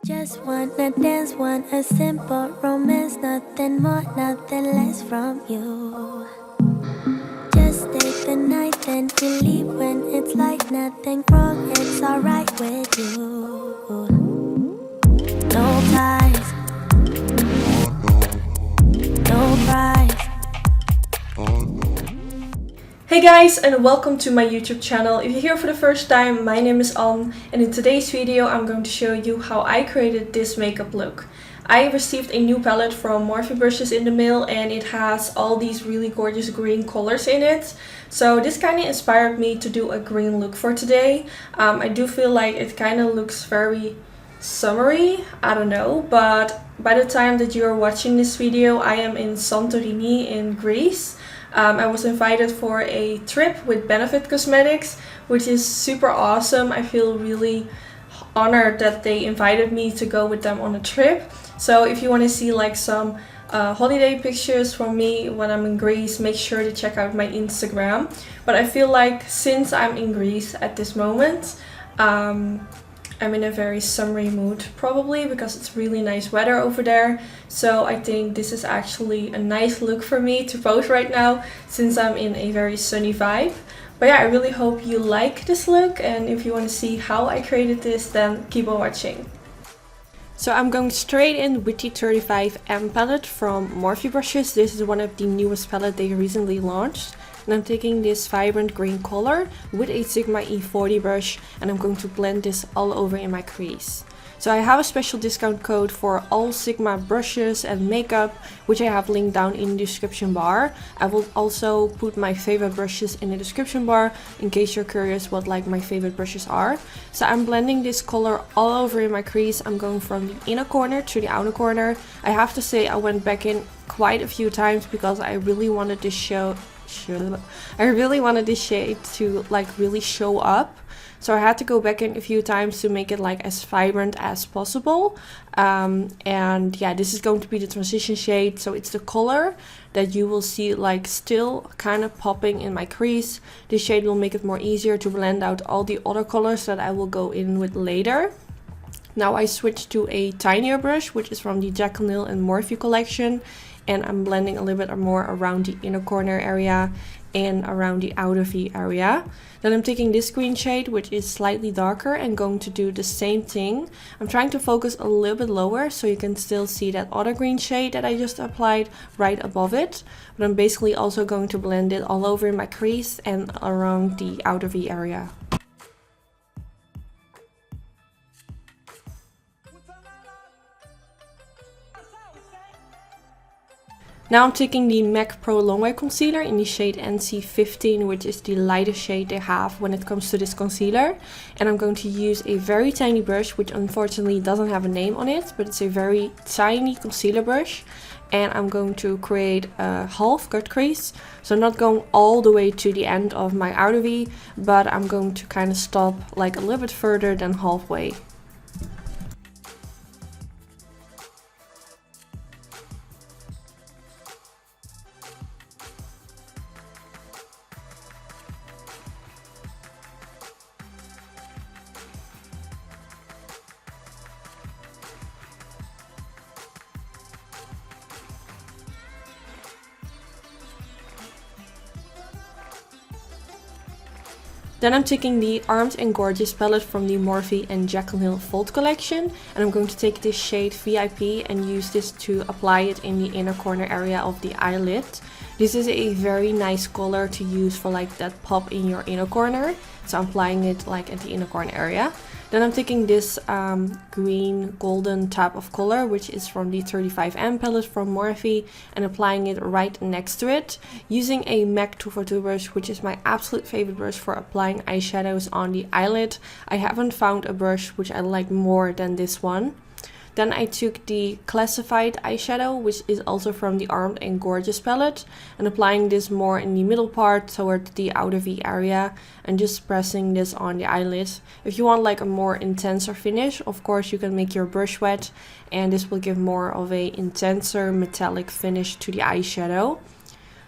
Just wanna dance, want a simple romance, nothing more, nothing less from you. Just stay the night, then you leave when it's like nothing wrong, it's alright with you. No ties, no price. Hey guys, and welcome to my YouTube channel. If you're here for the first time, my name is Anne, and in today's video I'm going to show you how I created this makeup look. I received a new palette from Morphe brushes in the mail, and it has all these really gorgeous green colors in it. So this kind of inspired me to do a green look for today. I do feel like it kind of looks very summery, I don't know, but by the time that you are watching this video, I am in Santorini in Greece. I was invited for a trip with Benefit Cosmetics, which is super awesome. I feel really honored that they invited me to go with them on a trip. So if you want to see like some holiday pictures from me when I'm in Greece, make sure to check out my Instagram. But I feel like since I'm in Greece at this moment, I'm in a very summery mood, probably because it's really nice weather over there. So I think this is actually a nice look for me to post right now, since I'm in a very sunny vibe. But yeah, I really hope you like this look, and if you want to see how I created this, then keep on watching. So I'm going straight in with the 35M palette from Morphe brushes. This is one of the newest palettes they recently launched. And I'm taking this vibrant green color with a Sigma E40 brush, and I'm going to blend this all over in my crease. So I have a special discount code for all Sigma brushes and makeup, which I have linked down in the description bar. I will also put my favorite brushes in the description bar in case you're curious what like my favorite brushes are. So I'm blending this color all over in my crease. I'm going from the inner corner to the outer corner. I have to say I went back in quite a few times because I really wanted this shade to like really show up. So I had to go back in a few times to make it like as vibrant as possible. And yeah, this is going to be the transition shade. So it's the color that you will see like still kind of popping in my crease. This shade will make it more easier to blend out all the other colors that I will go in with later. Now I switched to a tinier brush, which is from the Jaclyn and Morphe collection. And I'm blending a little bit more around the inner corner area and around the outer V area. Then I'm taking this green shade, which is slightly darker, and going to do the same thing. I'm trying to focus a little bit lower so you can still see that other green shade that I just applied right above it. But I'm basically also going to blend it all over in my crease and around the outer V area. Now I'm taking the MAC Pro Longwear Concealer in the shade NC15, which is the lightest shade they have when it comes to this concealer. And I'm going to use a very tiny brush, which unfortunately doesn't have a name on it, but it's a very tiny concealer brush. And I'm going to create a half cut crease. So not going all the way to the end of my outer V, but I'm going to kind of stop like a little bit further than halfway. Then I'm taking the Armed and Gorgeous palette from the Morphe and Jaclyn Fold collection, and I'm going to take this shade VIP and use this to apply it in the inner corner area of the eyelid. This is a very nice color to use for like that pop in your inner corner, so I'm applying it like at the inner corner area. Then I'm taking this green golden type of color, which is from the 35M palette from Morphe, and applying it right next to it using a MAC 242 brush, which is my absolute favorite brush for applying eyeshadows on the eyelid. I haven't found a brush which I like more than this one. Then I took the Classified eyeshadow, which is also from the Armed and Gorgeous palette, and applying this more in the middle part toward the outer V area, and just pressing this on the eyelid. If you want like a more intenser finish, of course you can make your brush wet, and this will give more of a intenser metallic finish to the eyeshadow.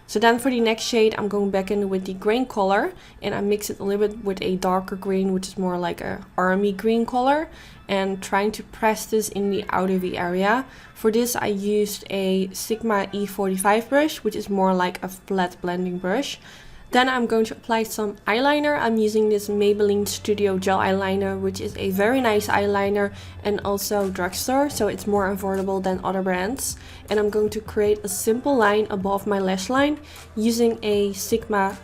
So then for the next shade, I'm going back in with the green color, and I mix it a little bit with a darker green, which is more like a army green color, and trying to press this in the outer V area. For this I used a Sigma E45 brush, which is more like a flat blending brush. Then I'm going to apply some eyeliner. I'm using this Maybelline Studio Gel Eyeliner, which is a very nice eyeliner and also drugstore, so it's more affordable than other brands. And I'm going to create a simple line above my lash line using a Sigma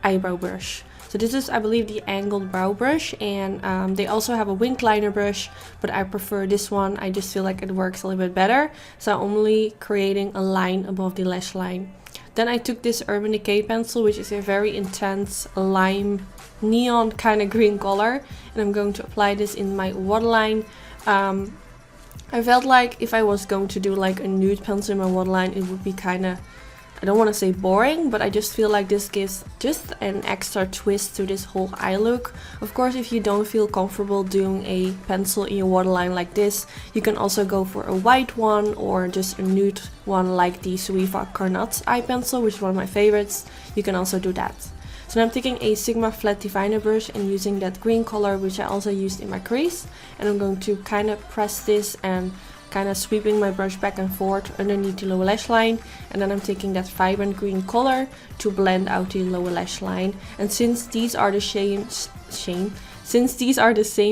eyebrow brush. So this is, I believe, the angled brow brush, and they also have a winged liner brush, but I prefer this one. I just feel like it works a little bit better. So I'm only creating a line above the lash line. Then I took this Urban Decay pencil, which is a very intense lime neon kind of green color, and I'm going to apply this in my waterline. I felt like if I was going to do like a nude pencil in my waterline, it would be kind of, I don't want to say boring, but I just feel like this gives just an extra twist to this whole eye look. Of course, if you don't feel comfortable doing a pencil in your waterline like this, you can also go for a white one or just a nude one like the Suiva Carnot eye pencil, which is one of my favorites. You can also do that. So now I'm taking a Sigma flat definer brush and using that green color, which I also used in my crease, and I'm going to kind of press this and kind of sweeping my brush back and forth underneath the lower lash line, and then I'm taking that vibrant green color to blend out the lower lash line. And since these are the same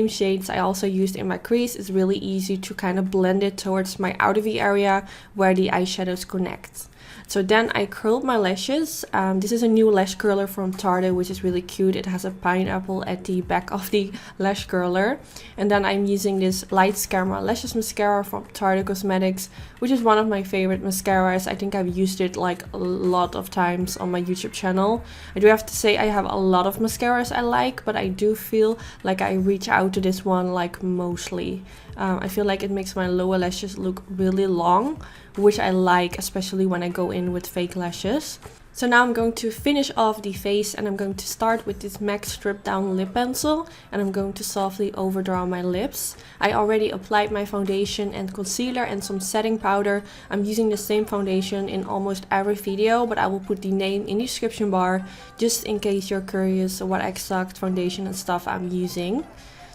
shades I also used in my crease, it's really easy to kind of blend it towards my outer V area where the eyeshadows connect. So then I curled my lashes. This is a new lash curler from Tarte, which is really cute. It has a pineapple at the back of the lash curler. And then I'm using this Lights Camera Lashes mascara from Tarte Cosmetics, which is one of my favorite mascaras. I think I've used it like a lot of times on my YouTube channel. I do have to say I have a lot of mascaras I like, but I do feel like I reach out to this one like mostly. I feel like it makes my lower lashes look really long, which I like, especially when I go in with fake lashes. So now I'm going to finish off the face, and I'm going to start with this MAC Strip Down Lip Pencil, and I'm going to softly overdraw my lips. I already applied my foundation and concealer and some setting powder. I'm using the same foundation in almost every video, but I will put the name in the description bar just in case you're curious what exact foundation and stuff I'm using.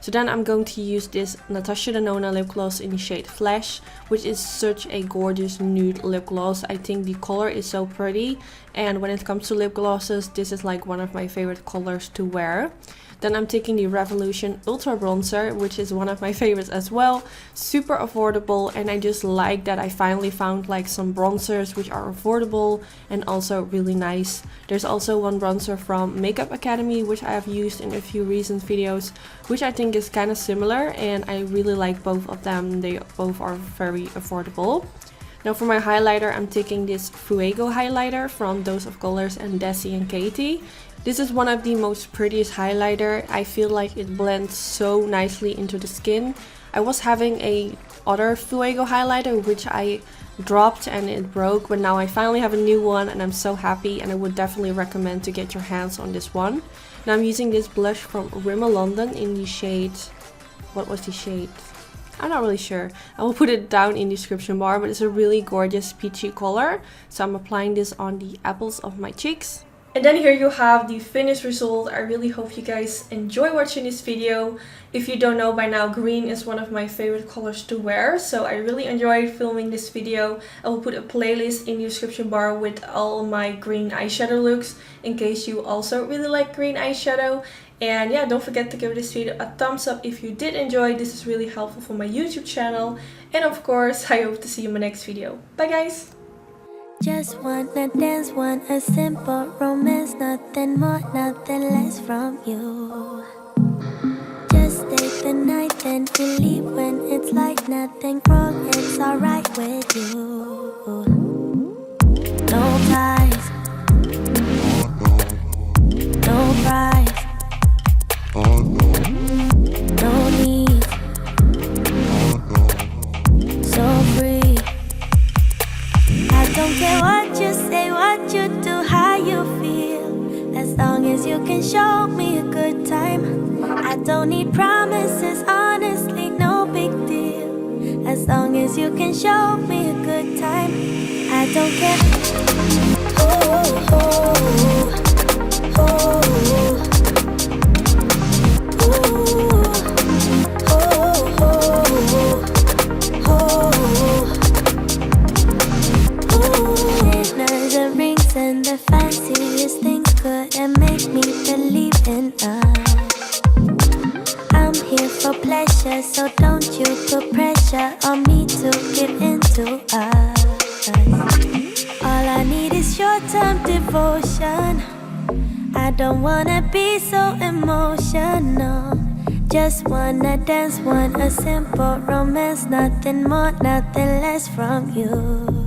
So then I'm going to use this Natasha Denona lip gloss in the shade Flash, which is such a gorgeous nude lip gloss. I think the color is so pretty, and when it comes to lip glosses, this is like one of my favorite colors to wear. Then I'm taking the Revolution Ultra Bronzer, which is one of my favorites as well. Super affordable, and I just like that I finally found like some bronzers which are affordable and also really nice. There's also one bronzer from Makeup Academy, which I have used in a few recent videos, which I think is kind of similar, and I really like both of them. They both are very affordable. Now for my highlighter, I'm taking this Fuego highlighter from Dose of Colors and Desi and Katie. This is one of the most prettiest highlighter. I feel like it blends so nicely into the skin. I was having a other Fuego highlighter which I dropped and it broke, but now I finally have a new one and I'm so happy, and I would definitely recommend to get your hands on this one. Now I'm using this blush from Rimmel London in the shade, what was the shade? I'm not really sure. I will put it down in the description bar, but it's a really gorgeous peachy color. So I'm applying this on the apples of my cheeks. And then here you have the finished result. I really hope you guys enjoy watching this video. If you don't know by now, green is one of my favorite colors to wear, so I really enjoyed filming this video. I will put a playlist in the description bar with all my green eyeshadow looks in case you also really like green eyeshadow. And yeah, don't forget to give this video a thumbs up if you did enjoy. This is really helpful for my YouTube channel. And of course, I hope to see you in my next video. Bye guys! Just wanna dance, want a simple romance, nothing more, nothing less from you. Just stay the night, then we leave when it's like nothing wrong, it's alright with you. No ties, no price, no need, so free. I don't care what you say, what you do, how you feel, as long as you can show me a good time. I don't need promises, honestly, no big deal, as long as you can show me a good time. I don't care. Ooh. and make me believe in us. I'm here for pleasure, so don't you put pressure on me to give into us. All I need is short-term devotion. I don't wanna be so emotional. Just wanna dance, want a simple romance. Nothing more, nothing less from you.